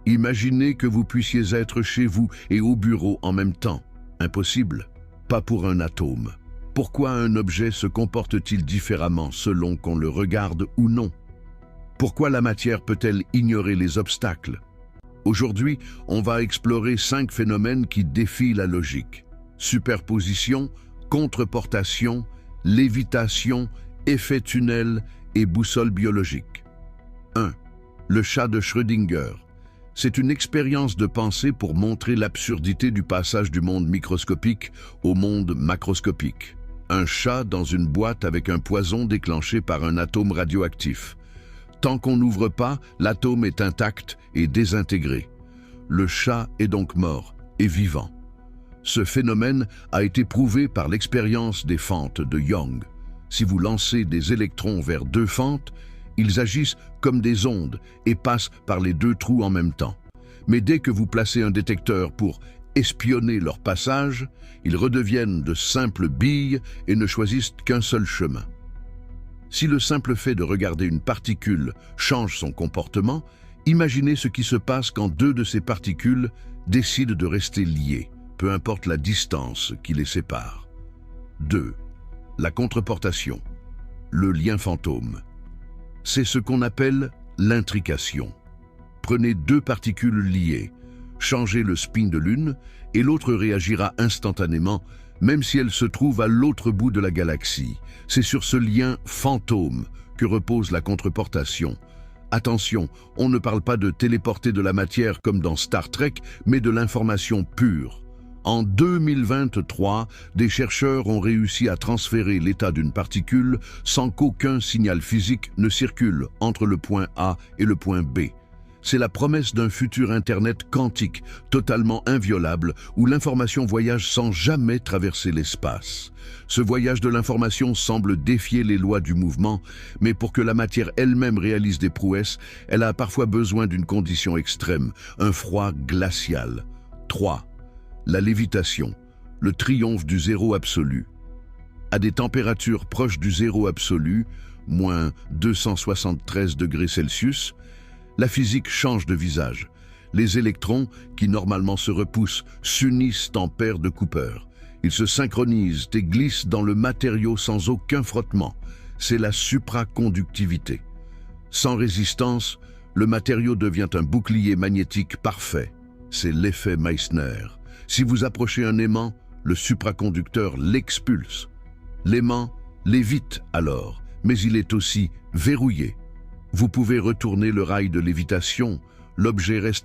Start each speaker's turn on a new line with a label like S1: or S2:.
S1: Imaginez que vous puissiez être chez vous et au bureau en même temps. Impossible. Pas pour un atome. Pourquoi un objet se comporte-t-il différemment selon qu'on le regarde ou non? Pourquoi la matière peut-elle ignorer les obstacles? Aujourd'hui, on va explorer 5 phénomènes qui défient la logique. Superposition, contreportation, lévitation, effet tunnel et boussole biologique. 1. Le chat de Schrödinger. C'est une expérience de pensée pour montrer l'absurdité du passage du monde microscopique au monde macroscopique. Un chat dans une boîte avec un poison déclenché par un atome radioactif. Tant qu'on n'ouvre pas, l'atome est intact et désintégré. Le chat est donc mort et vivant. Ce phénomène a été prouvé par l'expérience des fentes de Young. Si vous lancez des électrons vers 2 fentes, ils agissent comme des ondes et passent par les 2 trous en même temps. Mais dès que vous placez un détecteur pour espionner leur passage, ils redeviennent de simples billes et ne choisissent qu'un seul chemin. Si le simple fait de regarder une particule change son comportement, imaginez ce qui se passe quand 2 de ces particules décident de rester liées, peu importe la distance qui les sépare. 2. La contreportation, le lien fantôme. C'est ce qu'on appelle l'intrication. Prenez 2 particules liées, changez le spin de l'une et l'autre réagira instantanément, même si elle se trouve à l'autre bout de la galaxie. C'est sur ce lien fantôme que repose la contreportation. Attention, on ne parle pas de téléporter de la matière comme dans Star Trek, mais de l'information pure. En 2023, des chercheurs ont réussi à transférer l'état d'une particule sans qu'aucun signal physique ne circule entre le point A et le point B. C'est la promesse d'un futur Internet quantique, totalement inviolable, où l'information voyage sans jamais traverser l'espace. Ce voyage de l'information semble défier les lois du mouvement, mais pour que la matière elle-même réalise des prouesses, elle a parfois besoin d'une condition extrême, un froid glacial. 3. La lévitation, le triomphe du zéro absolu. À des températures proches du zéro absolu, moins 273 degrés Celsius, la physique change de visage. Les électrons, qui normalement se repoussent, s'unissent en paires de Cooper. Ils se synchronisent et glissent dans le matériau sans aucun frottement. C'est la supraconductivité. Sans résistance, le matériau devient un bouclier magnétique parfait. C'est l'effet Meissner. Si vous approchez un aimant, le supraconducteur l'expulse. L'aimant lévite alors, mais il est aussi verrouillé. Vous pouvez retourner le rail de lévitation, l'objet reste